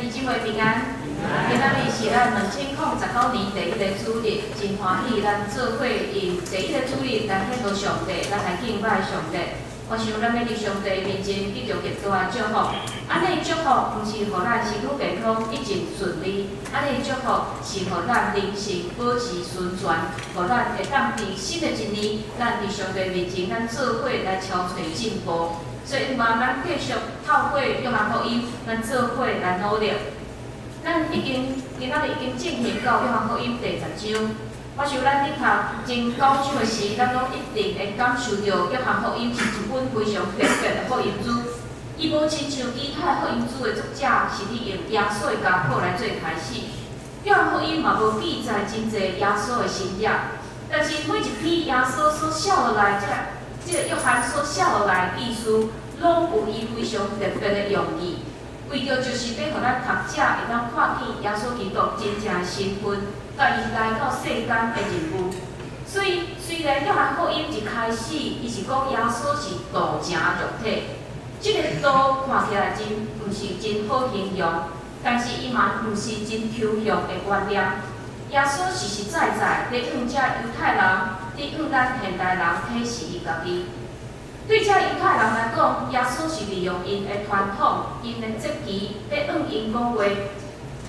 弟姊妹平安。今仔日是咱2019年第一个主日，真欢喜咱做伙用第一个主日来献给上帝，咱来敬拜上帝。我想咱要伫上帝面前继续极大祝福。安尼祝福毋是互咱身躯健康一直顺利，安尼祝福是互咱灵性保持顺转，互咱会当伫新的一年，咱伫上帝面前，咱做伙来超找进步。所以，希望咱继续透过约翰福音，咱做伙来努力。咱今仔日已经进行到约翰福音第10章。我想咱伫读真高章的时，咱拢一定会感受到约翰福音是一本非常特别的福音书。伊无亲像其他福音书的作者是伫用耶稣的家谱来做开始。约翰福音嘛无记载真侪耶稣的新约，但是每一篇耶稣所写落来这个约翰所写落来的意思，拢有伊非常特别的用意，为着就是要互咱读者会当看见耶稣基督真正的身份，甲伊来到世间的任务。所以，虽然约翰福音一开始，伊是讲耶稣是道成肉体，这个道看起来真毋是真好形容，但是伊嘛毋是真抽象的观念。耶稣实实在在咧向这犹太人，咧向咱现代人启示伊家己。对这犹太人来讲，耶稣是利用因的传统、因的节期，咧向因讲话。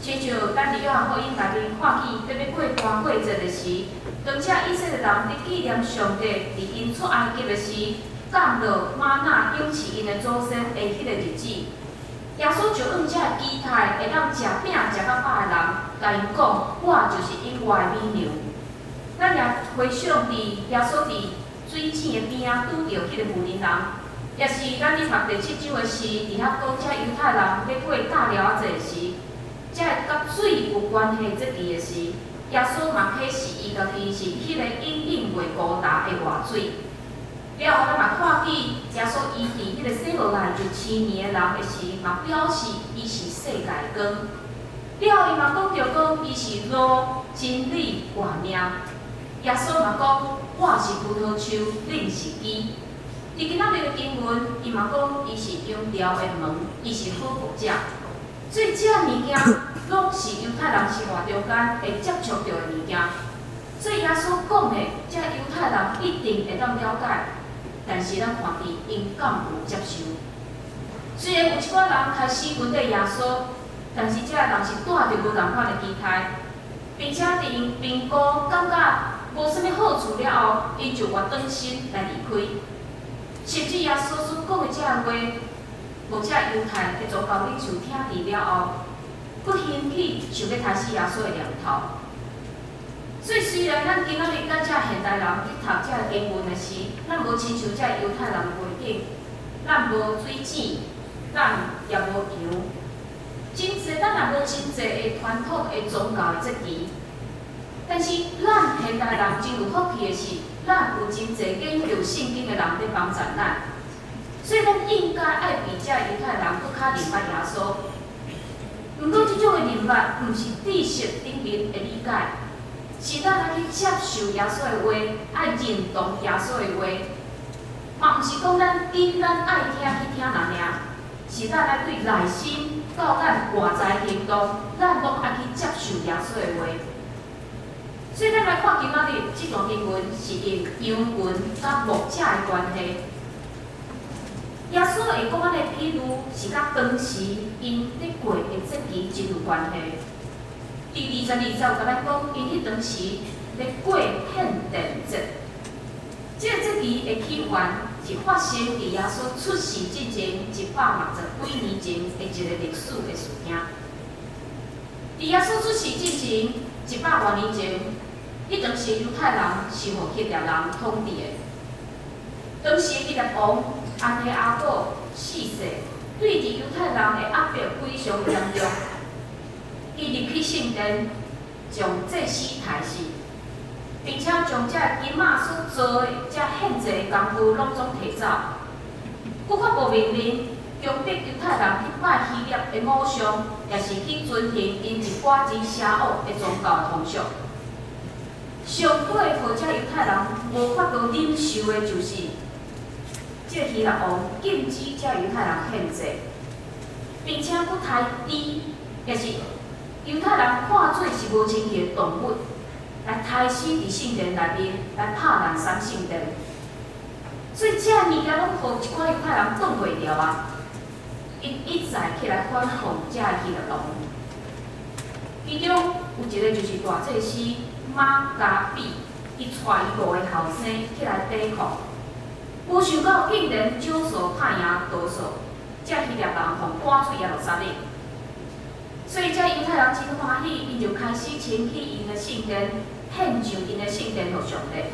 亲像咱伫约翰福音内面看见，要过大过节的时，当这以色列人咧纪念上帝伫因出埃及的时，降落玛纳养饲因的祖先的迄个日子。耶稣就用这期待会当食饼食到饱的人，甲因讲：我就是因外美牛。咱也回想伫耶稣伫水井的边仔拄着迄个妇人人，也是咱伫读第7章的时，伫遐讲这犹太人要过大了节时，这甲水有关系节期的时，耶稣嘛启示伊家己是迄个隐隐袂高达的活水。了后，咱嘛看见耶稣伊伫迄个生落来就生年的人的时，嘛表示伊是世界的光。了后，伊嘛讲着讲伊是路、真理、活命。耶稣嘛讲：我是葡萄树，恁是枝。伫今仔日的经文，伊嘛讲伊是永条的门，伊是好牧者。所以这物件拢是犹太人生活中间会接触到的物件。所以耶稣讲的，这犹太人一定会当了解。但是咱看见因敢有接受？虽然有一寡人开始问对耶稣，但是这人是带着无同款的期待，并且伫因评估感觉无啥物好处了后，因就越转身来离开。甚至耶稣所讲的这话，无这犹太的宗教领袖听伫了后，佫兴起想要杀死耶稣的念头。所以，虽然咱今仔日咱这现代人去读这经文的时，咱无亲像这犹太人背景，咱无水井，咱也无羊，咱也无真济的传统的宗教的节期。但是，咱现代人真有福气的是，咱有真济研究圣经的人咧帮助咱，所以咱应该爱比这犹太人佫较明白耶稣。毋过，即种的明白，毋是知识顶面的理解。是咱来去接受耶稣的话，爱认同耶稣的话，嘛毋是讲咱紧咱爱听去听人尔，是咱来对内心到咱外在行动，咱拢爱去接受耶稣的话。所以咱来看今仔日这段经文是用羊文甲牧者的关系。耶稣会讲安尼比喻，是甲当时因咧过的节期真有关系。第22节有甲咱讲，因迄当时咧过献殿节，这个节期的起源是发生伫耶稣出世之前160几年前的一个历史的事件。伫耶稣出世之前100多年前，迄当时犹太人是互希腊人统治的。当时希腊王安提阿古4世对伫犹太人的压迫非常严重。伊入去圣殿，将祭司杀死，并且将这金仔所做的这献祭的工具拢总摕走。佫发布命令，强迫犹太人去拜希腊的偶像，也是去遵行因一寡真邪恶的宗教风俗。上尾，互这犹太人无法度忍受的就是，这希腊王禁止这犹太人献祭，并且佫抬低。也是犹太人看做是无清气的动物，来开始伫圣殿内面来拍烂三圣殿。所以这物件拢互一寡犹太人挡袂牢啊！因一再起来反抗这希律王。其中有一个就是大祭司马加比，伊带伊5个后生起来抵抗，无想到竟然少数拍赢多数，这希律人互赶出耶路撒冷。所以这犹太人真欢喜，因就开始清起因的圣殿，献上因的圣殿予上帝。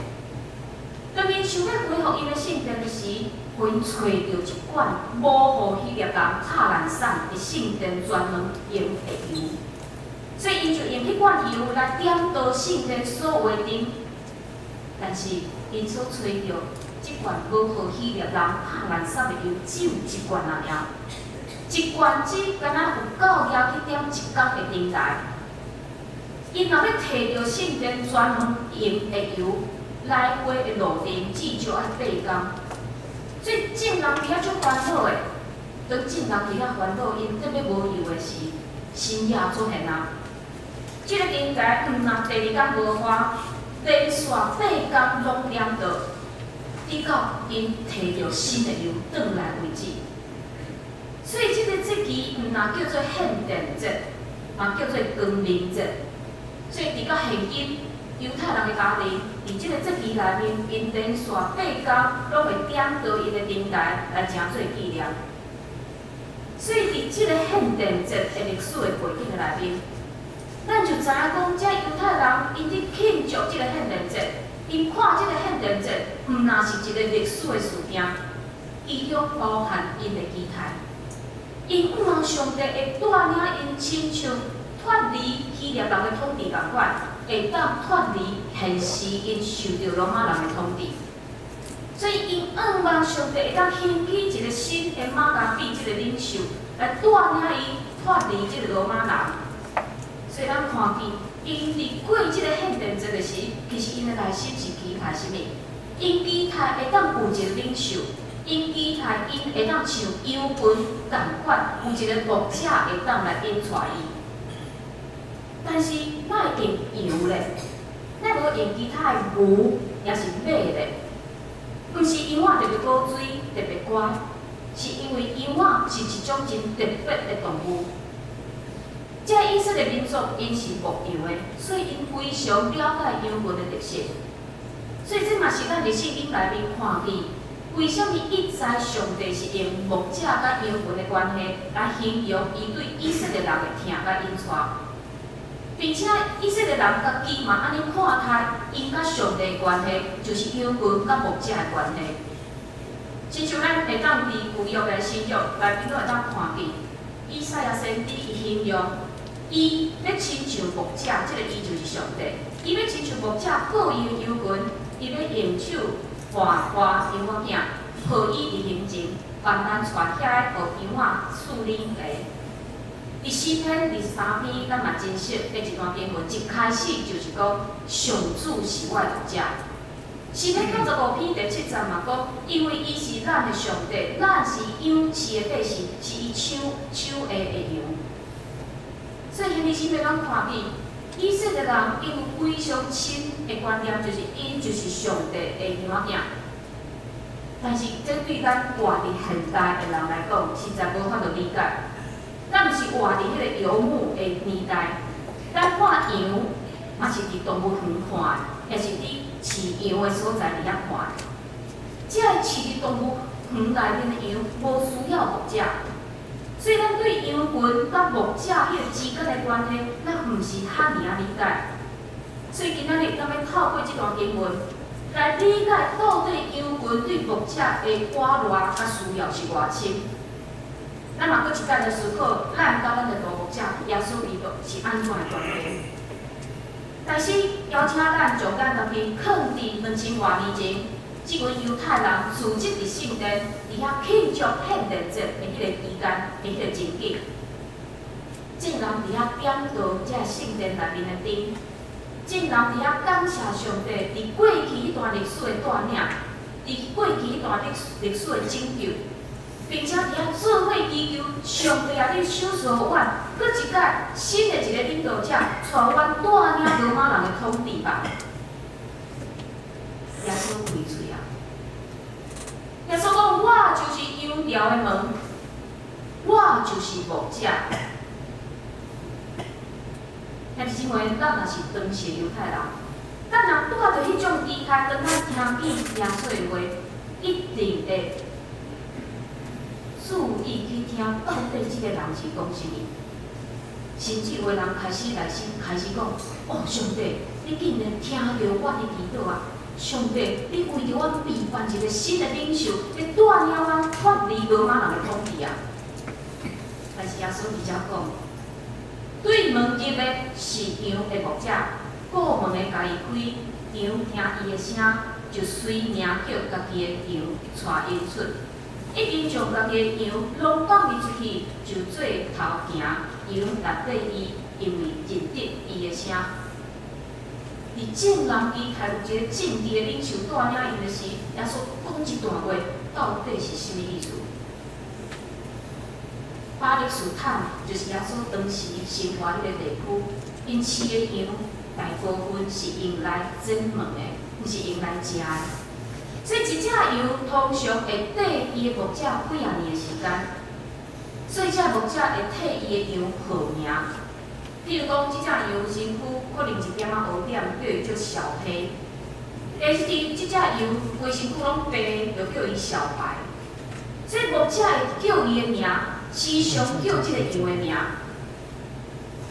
当因想要恢复因的圣殿的时，因找到一罐无互希律人拍烂散的圣殿专门用的油，所以因就用迄罐油来点倒圣殿所有的灯。但是因所找到这罐无互希律人拍烂散的油，只有一罐而已。一罐只敢若有9叶去点一角的灯台。因若要摕到圣殿专门用的油，来回的路程至少要8天。所以众人伫遐足烦恼的，当众人伫遐烦恼因特别无油的时，深夜出现啊！这个灯台若第2天无花，连续8天拢点到，直到因摕到新的油转来为止。所以这个节期若叫做献殿节，嘛叫做光明节。所以直到现今，犹太人的家庭伫这个节期内面，因连续8天拢会点到因的灯台来诚做纪念。所以伫这个献殿节的历史的背景的内面，咱就知影讲，这犹太人因伫庆祝这个献殿节，因看这个献殿节，毋若是一个历史的事件，其中包含因的期待。因渴望上帝会带领因亲像脱离希律人的统治共款，会当脱离现时因受到罗马人的统治。所以因渴望上帝会当兴起一个新的马加比这个领袖，来带领伊脱离这个罗马人。所以咱看见，因伫过这个献殿节的时，其实因的内心是期待什么？因期待会当有一个领袖。因期待因会当像羊群共款，有一个牧者会当来引带伊。但是哪会用羊咧？哪无用其他的牛，也是马咧？毋是羊仔特别古锥、特别乖，是因为羊仔是一种真特别的动物。这以色列民族因是牧羊的，所以因非常了解羊群的特性。所以这嘛是咱伫圣经内面看见。为什么一直上帝是用牧者甲羊群的关系来形容伊对以色列人的疼甲引带，并且以色列人家己嘛安尼看待因甲上帝的关系，就是羊群甲牧者的关系。亲像咱会当伫旧约的新约内面都会当看见，以赛亚先知伊形容伊要亲像牧者，这个伊就是上帝，伊要亲像牧者保佑羊群，伊要用手。换羊仔囝，抱伊伫行前，慢慢传起来，互羊仔树理皮。伫诗篇第3篇，咱嘛真熟的一段经文，一开始就是讲上主是我的牧者。诗篇95篇第7节嘛讲，因为伊是咱的上帝，咱是羊饲的百姓，是伊手下的羊。所以，迄日诗篇咱看见。以色列人因有非常深的观念，就是因就是上帝的羊仔囝。但是这对咱活伫现代的人来讲，实在无法度理解。咱毋是活伫迄个游牧的年代，咱看羊嘛是伫动物园看的，也是伫饲羊的所在伫遐看的。这个饲伫动物园内面的羊，无需要牧者。所以，咱对羊群甲牧者迄个之间的关系，咱毋是遐尔理解。所以今仔日咱要透过这段经文，来理解到底羊群对牧者的挂赖甲需要是偌深。咱嘛搁一摆来思考，咱甲咱的大牧者耶稣基督是安怎的关系？但是邀请咱将咱家己放伫2000多年前。即群犹太人组织伫圣殿，伫遐庆祝献殿节的迄个期间的迄个情景，众人伫遐点到这圣殿内面的灯，众人伫遐感谢上帝伫过去迄段历史的带领，伫过去迄段历史的拯救，并且伫遐做伙祈求上帝啊，你手所阮，搁一届新的一个领导者，带阮带领罗马人的统治吧。耶稣开嘴啊！耶稣讲：我就是羊条的门，我就是牧者。兄弟姊妹，咱若是当时的犹太人，咱若拄着迄种姿态，当咱听见耶稣的话，一定会注意去听到底即个人是讲啥物。甚至有个人开始内心开始讲：哦，上帝，你竟然听到我的祈祷啊！上帝，你为着我备办一个新的领袖，要带领我脱离罗马人的统治啊！但是耶稣直接讲，对门入的是羊的牧者，过门的家己开，羊听伊的声，就随名叫家己的羊带因出。已经将家己的羊拢放伊出去，就做头行，羊答对伊，因为认得伊的声。而正人伊台有一个政治的领袖带领伊的时，耶稣讲一段话，到底是啥物意思？巴勒斯坦就是耶稣当时生活迄个地区，因饲的羊大部分是用来整门的，毋是用来食的。所以一只羊通常会缀伊的牧者几啊年的时间，所以这牧者会替伊的羊号名。譬如讲，即只羊身躯可能一点仔黑点，叫伊做小黑；但是即只羊规身躯拢白，就叫伊小白。所以牧者会叫伊的名，时常叫即个羊的名。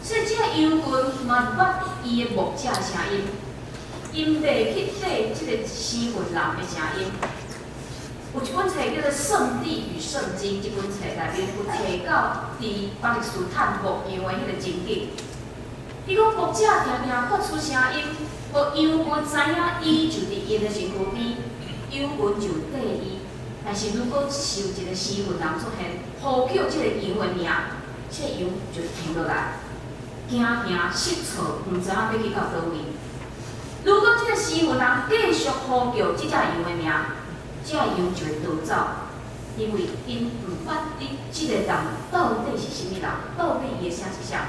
所以这个羊群嘛捌伊的牧者的声音。因袂去缀即个西文人的声音。有一本册叫做《圣地与圣经》，这本册内面有提到伫巴勒斯坦牧羊的迄个情景。伊讲牧者常常发出声音，互羊群知影伊就伫因的身躯边，羊群就缀伊。但是如果是有一个西文人出现，呼叫即个羊的名，即个羊就停落来，惊失措，毋知影要去到倒位。如果这个西文人继续呼叫这只羊的名，这羊就会逃走，因为因毋捌你这个人到底是啥物人，到底伊的声是啥。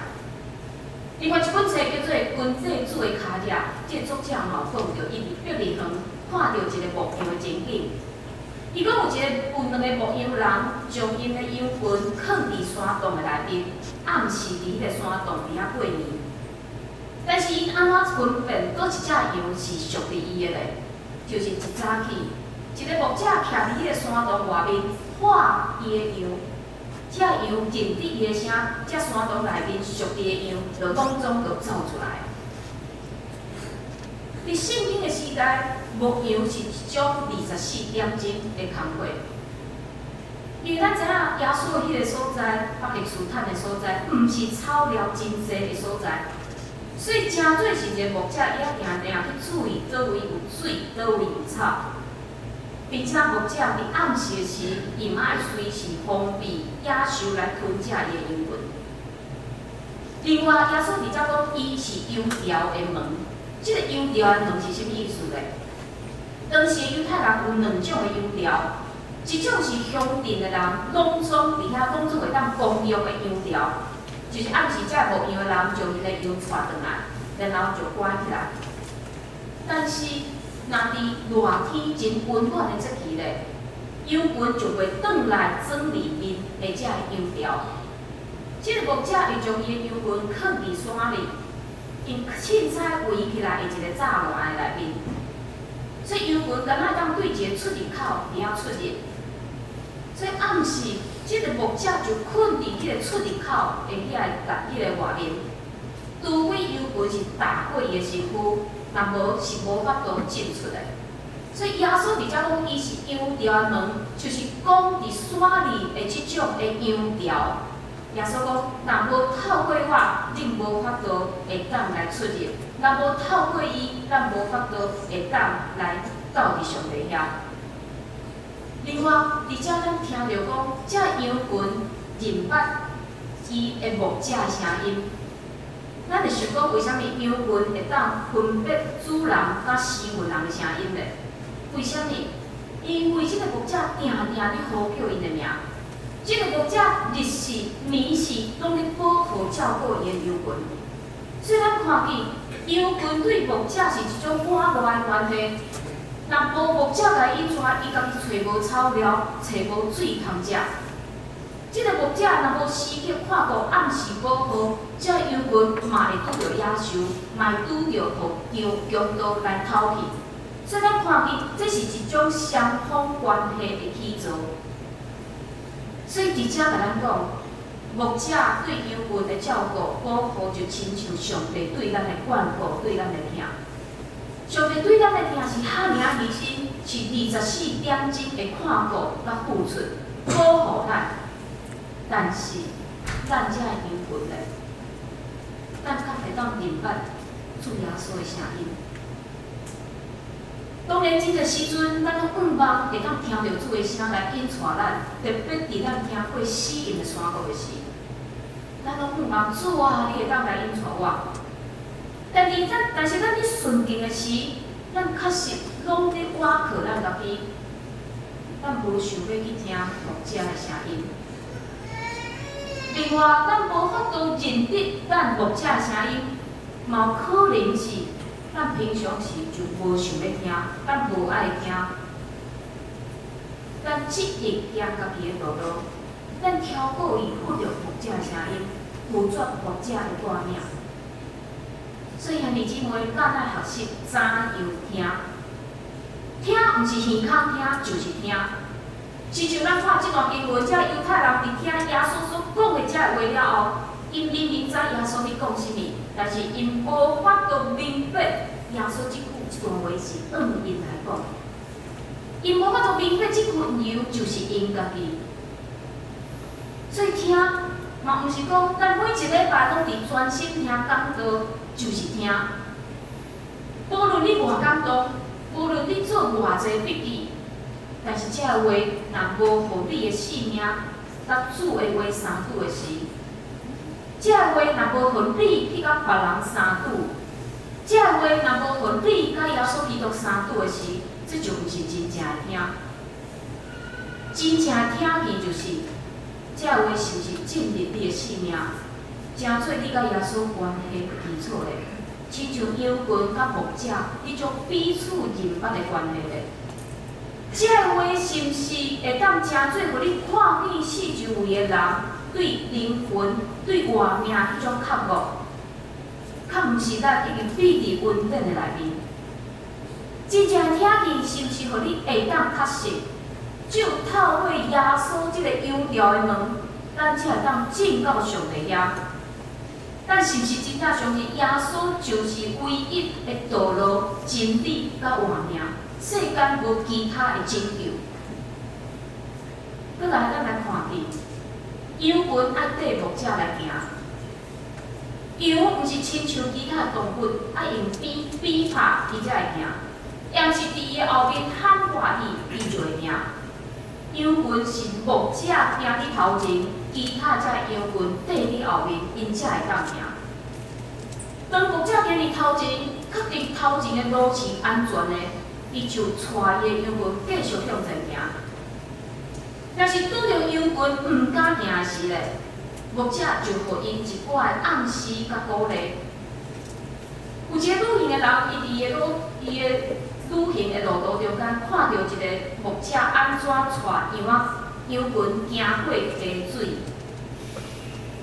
另外一本册叫做《君祭主的脚印》，这个作者嘛讲到伊伫伯利恒看到一个牧羊的情景。伊讲有一个有两个牧羊人将因的羊群藏伫山洞的内面，暗时伫迄个山洞底下过年。但是因安怎分辨倒一只羊是属于伊的咧？就是一早起，一个牧者徛伫迄个山洞外面看伊的羊，这羊认得伊的声，这山洞内面属于的羊就拢总就走出来。伫圣经的时代，牧羊是一种24点钟的工作，因为咱知影耶稣的迄个所在，巴勒斯坦的所在，毋是草料真济的所在。所以，真做是一个牧者，伊要定定去注意倒位有水，倒位有草，并且牧者伫暗时时，伊嘛爱随时防备野兽来吞食伊的羊群。另外，耶稣直接讲，伊是羊条的门。这个羊条的门是啥物意思咧？当时犹太人有两种的羊条，一种是乡镇的人拢总伫遐拢总会当公用的羊条。就是暗时才牧羊的人将因的羊带转来，然后就关起来。但是，若伫热天真温暖的节气咧，羊群就会转来庄里面的这个羊条。这个牧者会将伊的羊群藏伫山里，因凊彩围起来的一个栅栏的内面。所以羊群敢若当对一个出入口伫遐出入。所以暗时，这个牧者就困伫迄个出入口的迄个外面，除非羊群是踏过伊的身躯，若无是无法度进出的。所以耶稣直接讲，伊是羊条的门，就是讲伫山里的即种的羊条。耶稣讲，若无透过我，恁无法度会当来出入；若无透过伊，咱无法度会当来到伫上帝遐。另外，伫遮咱听到讲，这羊群认捌伊的牧者的声音，咱就想讲，为虾米羊群会当分别主人甲师傅人的声音咧？为虾米？因为这个牧者定定咧呼叫因的名，这个牧者日时是年是拢咧保护照顾伊的游魂。所以咱看见游魂对牧者是一种关怀的关系。若无牧者甲伊引出，伊家己找无草料，找无水通食。即个牧者若无时刻看顾暗时保护，这游魂嘛会拄着野兽，嘛会拄着强盗来偷去。所以咱看见这是一种双方关系的起造。所以伫遮甲咱讲，牧者对游魂的照顾保护，就亲像上帝对咱的眷顾，对咱的疼。上帝对咱的疼是遐尔啊热心，是24点钟会看顾甲付出，保护咱。但是，咱遮的游魂咧，咱敢会当明白主耶稣的声音？当然，即个时阵，咱拢盼望会当听到主的声来引带咱，特别伫咱听过死荫的山谷的时，咱拢盼望主啊，你会当来引带我。但是咱咧顺境的时，咱确实拢咧倚靠咱家己，咱无想要去听牧者的声音。另外，咱无法度认得咱牧者的声音，嘛有可能是咱平常时就无想要听，咱无爱听，咱积极行家己的道路，咱超过伊忽略牧者的声音，拒绝牧者的带领。所以，兄弟姊妹，咱爱学习怎样听。听毋是耳孔听，就是听。亲像咱看即段经文，这犹太人伫听耶稣所讲的这话了后，因明明知耶稣伫讲啥物，但是因无法度明白耶稣即段话是因来讲。因无法度明白即份由就是因家己。所以听嘛，毋是讲咱每一礼拜拢伫专心听讲道，就是听。无论你偌感动，无论你做偌济笔记。但是，这话若无互你的性命甲主的话相拄的时，这话若无互你去甲别人相拄，这话若无互你甲耶稣基督相拄的时，这就毋是真正的听。真正的听见就是，这话是毋是进入你的性命，成做你甲耶稣关系的基础嘞？亲像游魂甲牧者迄种彼此认捌的关系嘞？这话是毋是会当真做互你看见四周围的人对灵魂、对活命迄种渴慕？较毋是咱已经闭伫温暖的内面。真正听见是毋是互你会当确实，只有透过耶稣即个有条的门，咱才会当进到上帝遐。但是毋是真正相信耶稣就是唯一的道路、真理甲活命？世间无其他的拯救。搁来，咱来看见，游魂爱缀牧者来行。游毋是亲像其他动物，爱用鞭拍伊才会行，也毋是伫伊后面喊话伊就会行。游魂是牧者行伫头前，其他才游魂缀伫后面，因才会当行。当牧者行伫头前，确定头前的路是安全的。伊就带伊的游魂继续向前行。若是拄着游魂毋敢行的时咧，牧者就互因一寡的暗示甲鼓励。有一个旅行的人，伊的旅行的路途中间，看到一个牧者安怎带游魂行过溪水。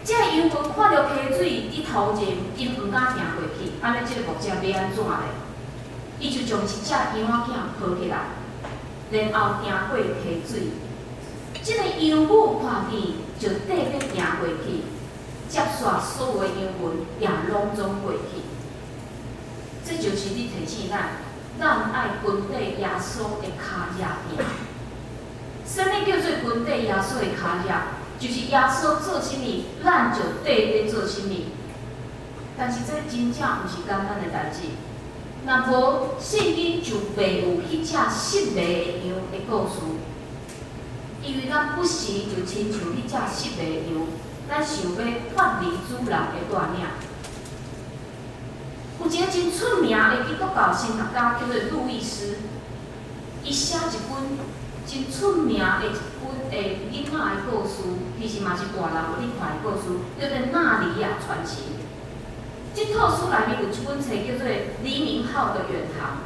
这个游魂看到溪水伫头前，因毋敢行过去，安尼即个牧者要安怎咧？伊就将一只羊仔囝抱起来，然后行过溪水。这个羊母看见，就缀要行过去，接续所有的羊群也拢总过去。这就是你提醒咱爱跟缀耶稣的脚印行。什么叫做跟缀耶稣的脚印？就是耶稣做啥物，咱就缀咧做啥物。但是这真正毋是简单的代志。若无，圣经就袂有迄只失迷的羊的故事，因为咱不时就亲像迄只失迷的羊，咱想要脱离主人的带领。有一个真出名的基督教神学家叫做路易斯，伊写一本真出名的一本囡仔的故事，其实嘛是大人有咧看的故事，叫做《纳尼亚传奇》。这套书内面有一本册叫做《黎明号的远航》。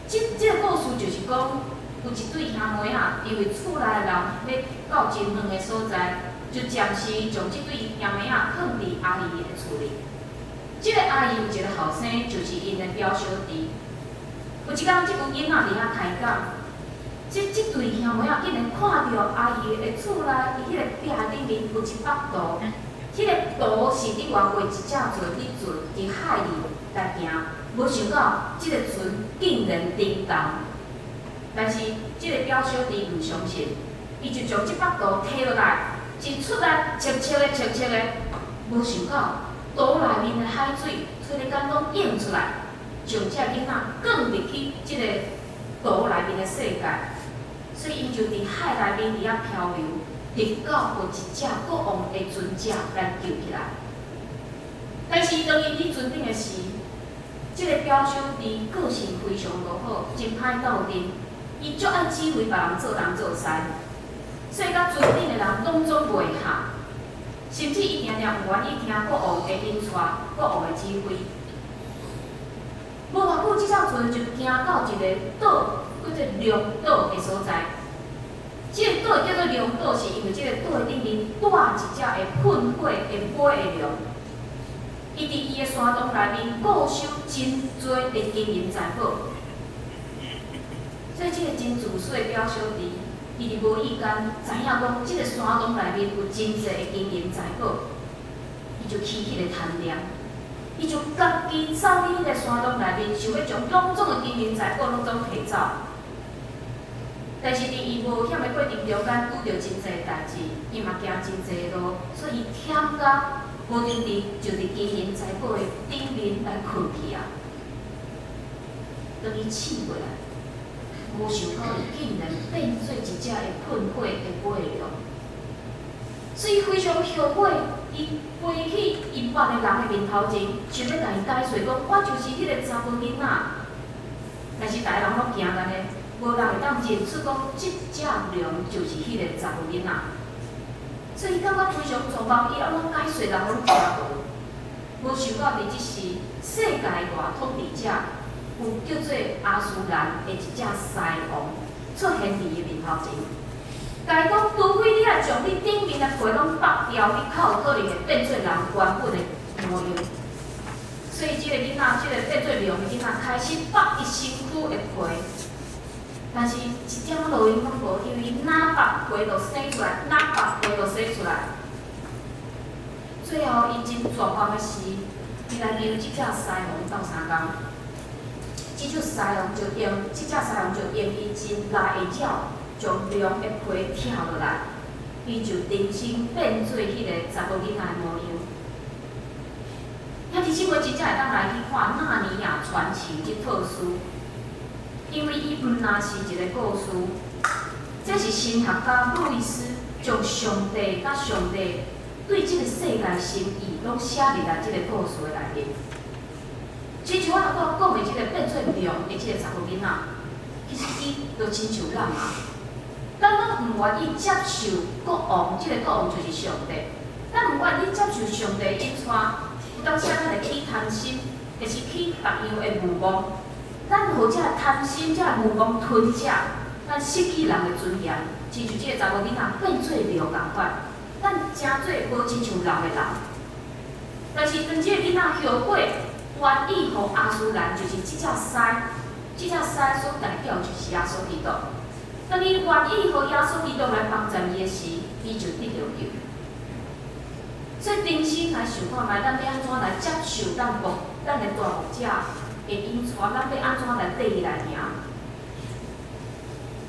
这个故事就是讲，有一对兄妹啊，因为厝内人要到真远的所在，就暂时将这对兄妹啊放伫阿姨的厝里。这个阿姨有一个后生，就是因的表小弟。有一天，这个囡仔伫遐开讲。这对兄妹啊，竟然看到阿姨的厝内，伊迄个壁顶面有一幅图，迄个图是伫外过一只船伫海里来行，无想到这个船竟然沉动。但是这个表小弟唔相信，伊就将这幅图摕落来，一出来切的，无想到图内面的海水突然间拢涌出来，将这囡仔降入去这个图内面的世界。所以，因就伫海内面伫遐漂流，直到有一只国王的船只来救起来。但是，当伊伫船顶的时，这个表小弟个性非常无好，真歹斗阵，伊足爱指挥别人做东做西，所以甲船顶的人拢总袂合，甚至伊常常不愿意听国王的引带、国王的指挥。无偌久，这只船就行到一个岛。叫做龙岛的所在，这个岛叫做龙岛，是因为这个岛顶面带一只会喷火的马的龙。伊伫伊的山洞内面固收真多的金银财宝，所以这个真自细的表小弟，伊伫无意间知影讲，这个山洞内面有真济的金银财宝，伊就起迄个贪念，伊就家己走去迄个山洞内面，想要将种种的金银财宝拢总摕走。但是伫伊冒险的过程中间，拄着真济代志，伊嘛行真济路，所以伊忝到无定地，就伫金银财宝的顶面来困去啊。当伊醒过来，无想到伊竟然变做一只会喷火的马龙，所以非常后悔，伊飞去因捌的人的面头前，想要甲伊解释讲，我就是迄个查甫囡仔。但是大家人拢惊干呢。无人会当认出讲，这只龙就是迄个查某囡仔，所以伊感觉非常错愕，伊安怎解释人拢听无？无想到伫即时，世界大统治者有叫做阿苏兰的一只狮王出现伫伊面头前，甲伊讲，除非你来将你顶面的皮拢剥掉，你才有可能会变做人原本的模样。所以，这个囡仔，这个变做龙的囡仔，开始剥伊身躯的皮。但是一点路用拢无，因为哪剥皮就生出来，哪剥皮就生出来。最后，伊真绝望的是，伊来求这只狮王斗相共。这只狮王就用伊真力的鸟，将龙的皮挑落来，伊就重新变做迄个查某囡仔的模样。兄弟姊妹真正会当来去看《纳尼亚传奇》这套书。因为伊毋那是一个故事，这是神学家路易斯将上帝甲上帝对这个世界心意，拢写入来这个故事的内面。亲像我头讲的这个变做龙的这个查某囡仔，其实伊就亲像咱啊，咱拢毋愿意接受国王，这个国王就是上帝，咱毋愿意接受上帝引带，有当时咱会起贪心，就是起别样的欲望。咱互这贪心、这欲望吞噬，咱失去人的尊严，亲像这个查某囡仔变做龙共款，咱真做无亲像人的人。但是当这个囡仔后悔，愿意互阿苏兰，就是这只狮，这只狮所代表就是耶稣基督。当伊愿意互耶稣基督来帮助伊的时，伊就得到救。所以重新来想看卖，咱要安怎来接受咱的大牧者？会引带咱要安怎来缀伊来行？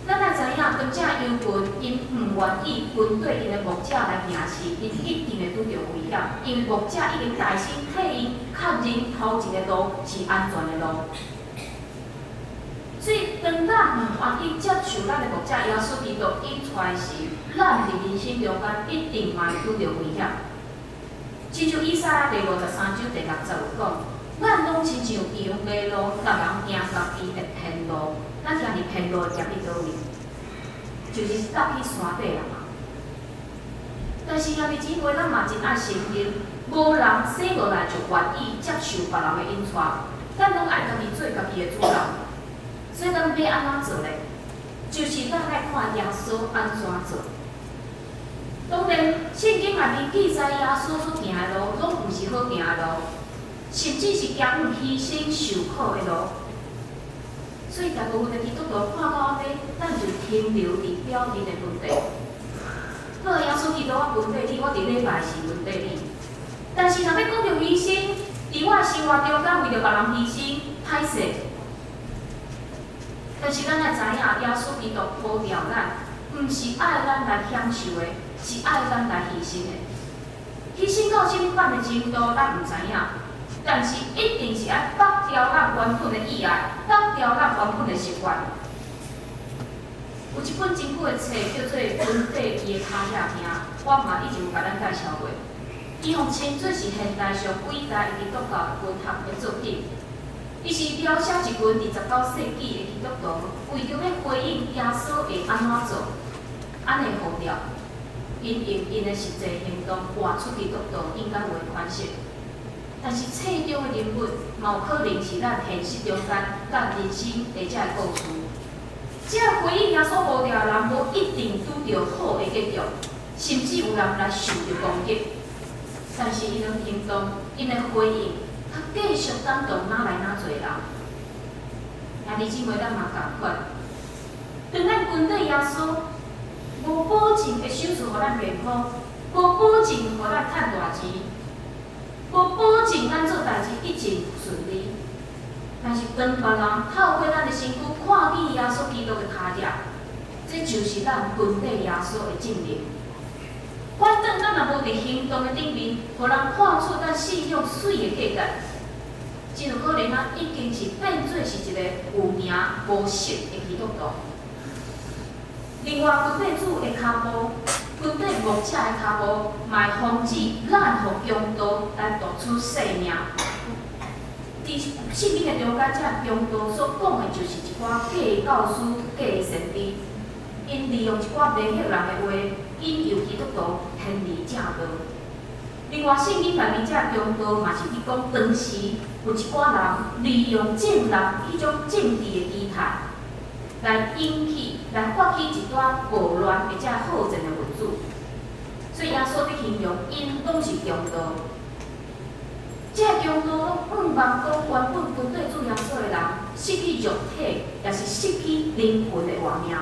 咱来知影，当这犹群因毋愿意跟对因的牧者来行时，因一定会拄着危险，因为牧者已经大心替因确认头前的路是安全的路。所以，当咱毋愿意接受咱的牧者耶稣基督引带时，咱伫人生中间一定嘛会拄着危险。亲像以赛亚第53章第60有讲。咱拢亲像羊迷路，逐人行家己的偏路，咱行伫偏路行伫倒位。就是搭去山顶啦嘛。但是兄弟姊妹，咱嘛真爱承认，无人生落来就愿意接受别人的引带，咱拢爱家己做家己的主人。所以咱要安怎做咧？就是咱来看耶稣安怎做。当然，圣经内面记载耶稣所行的路，拢毋是好行的路，甚至是行往牺牲受苦的路。所以，大部分的基督徒看到安尼，咱就停留伫表面的问题。好，耶稣基督我问题你，我伫礼拜是问题你。但是，若要讲到牺牲，伫我生活中，敢为着别人牺牲，歹势。但是，咱要知影，耶稣基督呼召咱，毋是爱咱来享受的，是爱咱来牺牲的。牺牲到什么款的程度，咱毋知影。但是一定是爱拔掉咱原本的意爱，拔掉咱原本的习惯。有一本真久的册叫做《本地伊的脚遐听》，我嘛以前有甲咱介绍过。伊互称作是现代上伟大的基督教文学的作品。伊是描写一群29世纪的基督徒，为着要回应耶稣会安怎做，安尼呼召，因用因的实际行动活出基督徒应该有的款式。但是册中的人物，嘛有可能是咱现实中间咱人生或者的故事。只回应耶稣呼召的人，无一定拄到好的结局，甚至有人来受到攻击。但是因的行动，因的回应，较继续感动哪来哪侪人。兄弟姊妹，咱嘛共款。当咱跟对耶稣，无保证会手术互咱健康，无保证互咱趁大钱。无保证咱做代志一直顺利，但是当别人透过咱的身躯看见耶稣基督的脚印，这就是咱跟对耶稣的证明。反正咱若无伫行动的顶面，互人看出咱信仰水的价值，真有可能已经是变做是一个有名无实的基督徒。另外，跟对主的脚步。跟对牧者的脚步，嘛会防止咱互强盗来夺取性命。伫圣经的中间，这强盗所讲的就是一寡假的教师、假的先知，因利用一寡袂晓人的话，引诱基督徒偏离正道。另外，圣经内面这强盗嘛是伫讲，当时有一寡人利用政人迄种政治的姿态，来引起、来发起一段暴乱或者好战的文字。所以耶稣伫形容因拢是强盗。这强盗毋茫讲原本跟对主耶稣的人失去肉体，也是失去灵魂的活命。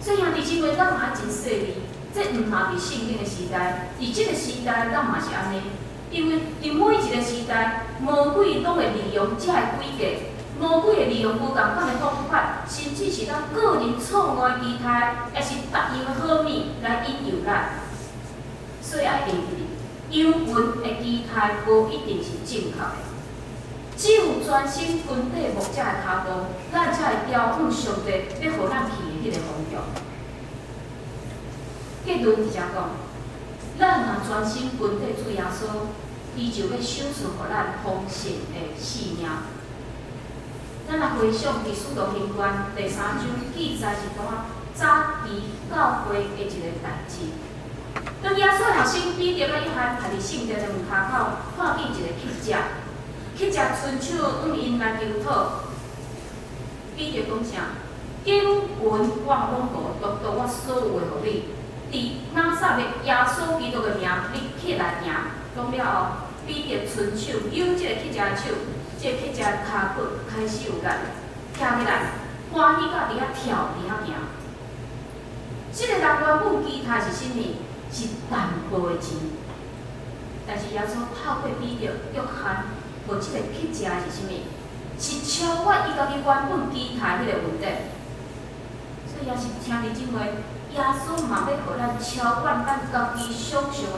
所以兄弟姊妹，咱嘛爱真细腻，这毋嘛伫圣经的时代，伫即个时代，咱嘛是安尼。因为伫每一个时代，魔鬼拢会利用这个规矩。魔鬼会利用无共款的方法，甚至是咱个人错误的期待，也是别样的好物来引诱咱。所以爱记住，样本的期待无一定是正确的。只有专心跟对牧者的脚步，咱才会调向上帝要互咱去的迄个方向。结论是这讲，咱若专心跟对主耶稣，伊就要赏赐互咱丰盛的生命。咱来回想《使徒行传》第3章记载一段早期教会的一个代志。当耶稣的学生彼得甲约翰徛伫圣殿的门口口，看见一个乞食，乞食伸手往因来求讨。彼得讲啥？经文我拢无读到我所有的互你。伫拿撒勒耶稣基督的名，你起来行。讲了后，彼得伸手拥这个乞食的手。这乞食的骹骨开始有力，站起来，欢喜到伫遐跳，伫遐行。这个人原本期待是甚物？是淡薄的钱。但是耶稣透过彼得、约翰，互这个乞食的是甚物？是超越伊家己原本期待迄个问题。所以也是兄弟姊妹，耶稣嘛要互咱超越咱家己想象。